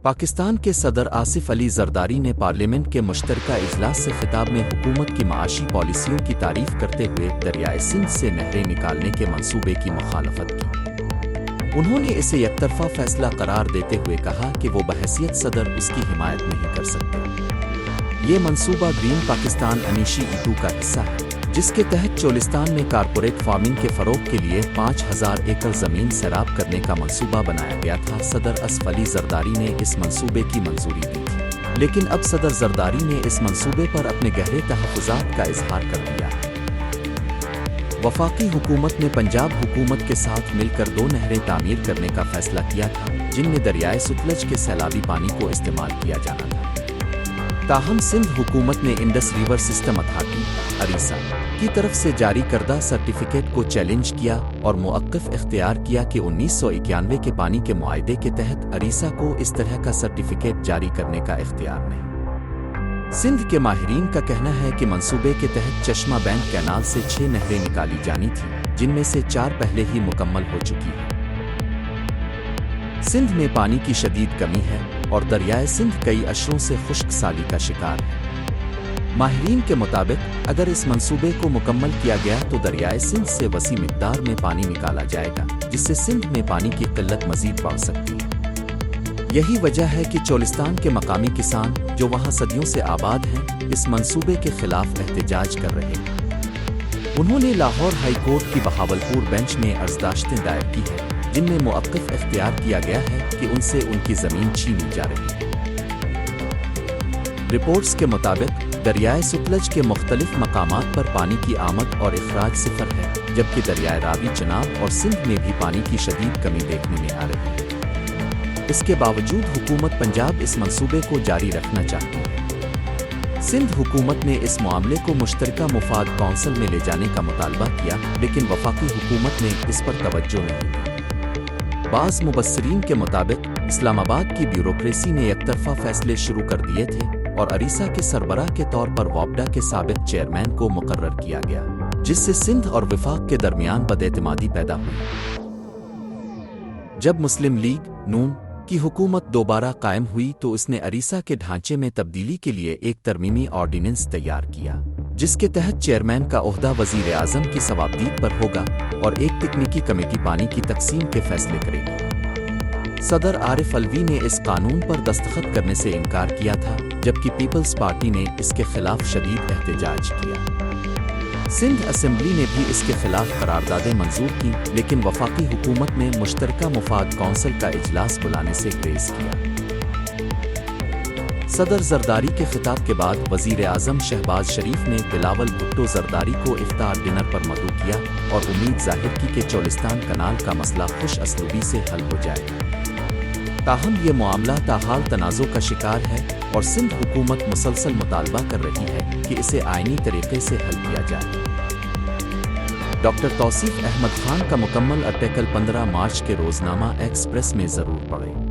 پاکستان کے صدر آصف علی زرداری نے پارلیمنٹ کے مشترکہ اجلاس سے خطاب میں حکومت کی معاشی پالیسیوں کی تعریف کرتے ہوئے دریائے سندھ سے نہریں نکالنے کے منصوبے کی مخالفت کی۔ انہوں نے اسے یک طرفہ فیصلہ قرار دیتے ہوئے کہا کہ وہ بحیثیت صدر اس کی حمایت نہیں کر سکتے۔ یہ منصوبہ گرین پاکستان انیشیٹو کا حصہ ہے، جس کے تحت چولستان میں کارپوریٹ فارمنگ کے فروغ کے لیے 5000 ایکڑ زمین سیراب کرنے کا منصوبہ بنایا گیا تھا۔ صدر آصف علی زرداری نے اس منصوبے کی منظوری دی تھی، لیکن اب صدر زرداری نے اس منصوبے پر اپنے گہرے تحفظات کا اظہار کر دیا ہے۔ وفاقی حکومت نے پنجاب حکومت کے ساتھ مل کر 2 نہریں تعمیر کرنے کا فیصلہ کیا تھا، جن میں دریائے ستلج کے سیلابی پانی کو استعمال کیا جانا تھا۔ تاہم سندھ حکومت نے انڈس ریور سسٹم اتھارٹی اریسا کی طرف سے جاری کردہ سرٹیفکیٹ کو چیلنج کیا اور موقف اختیار کیا کہ 1991 کے پانی کے معاہدے کے تحت اریسا کو اس طرح کا سرٹیفکیٹ جاری کرنے کا اختیار نہیں۔ سندھ کے ماہرین کا کہنا ہے کہ منصوبے کے تحت چشمہ بینک کینال سے 6 نہریں نکالی جانی تھیں، جن میں سے 4 پہلے ہی مکمل ہو چکی ہیں۔ سندھ میں پانی کی شدید کمی ہے اور دریائے سندھ کئی اشروں سے خشک سالی کا شکار ہے۔ ماہرین کے مطابق اگر اس منصوبے کو مکمل کیا گیا تو دریائے سندھ سے وسیع مقدار میں پانی نکالا جائے گا، جس سے سندھ میں پانی کی قلت مزید بڑھ سکتی ہے۔ یہی وجہ ہے کہ چولستان کے مقامی کسان، جو وہاں صدیوں سے آباد ہیں، اس منصوبے کے خلاف احتجاج کر رہے ہیں۔ انہوں نے لاہور ہائی کورٹ کی بہاولپور بینچ میں عرضداشتیں دائر کی ہیں، جن میں موقف اختیار کیا گیا ہے کہ ان سے ان کی زمین چھینی جا رہی ہے۔ رپورٹس کے مطابق دریائے ستلج کے مختلف مقامات پر پانی کی آمد اور اخراج صفر ہے، جبکہ دریائے راوی، چناب اور سندھ میں بھی پانی کی شدید کمی دیکھنے میں آ رہی ہے۔ اس کے باوجود حکومت پنجاب اس منصوبے کو جاری رکھنا چاہتی ہے۔ سندھ حکومت نے اس معاملے کو مشترکہ مفاد کونسل میں لے جانے کا مطالبہ کیا، لیکن وفاقی حکومت نے اس پر توجہ نہیں دی۔ بعض مبصرین کے مطابق اسلام آباد کی بیوروکریسی نے یک طرفہ فیصلے شروع کر دیے تھے اور اریسا کے سربراہ کے طور پر وابڈا کے سابق چیئرمین کو مقرر کیا گیا، جس سے سندھ اور وفاق کے درمیان بداعتمادی پیدا ہوئی۔ جب مسلم لیگ نون کی حکومت دوبارہ قائم ہوئی تو اس نے اریسا کے ڈھانچے میں تبدیلی کے لیے ایک ترمیمی آرڈیننس تیار کیا، جس کے تحت چیئرمین کا عہدہ وزیر اعظم کی صوابدید پر ہوگا اور ایک تکنیکی کمیٹی پانی کی تقسیم کے فیصلے کرے گی۔ صدر عارف علوی نے اس قانون پر دستخط کرنے سے انکار کیا تھا، جبکہ پیپلز پارٹی نے اس کے خلاف شدید احتجاج کیا۔ سندھ اسمبلی نے بھی اس کے خلاف قراردادیں منظور کی، لیکن وفاقی حکومت نے مشترکہ مفاد کونسل کا اجلاس بلانے سے گریز کیا۔ صدر زرداری کے خطاب کے بعد وزیر اعظم شہباز شریف نے بلاول بھٹو زرداری کو افطار ڈنر پر مدعو کیا اور امید ظاہر کی کہ چولستان کنال کا مسئلہ خوش اسلوبی سے حل ہو جائے گا۔ تاہم یہ معاملہ تاحال تنازع کا شکار ہے اور سندھ حکومت مسلسل مطالبہ کر رہی ہے کہ اسے آئینی طریقے سے حل کیا جائے۔ ڈاکٹر توصیف احمد خان کا مکمل آرٹیکل 15 مارچ کے روزنامہ ایکسپریس میں ضرور پڑھیں۔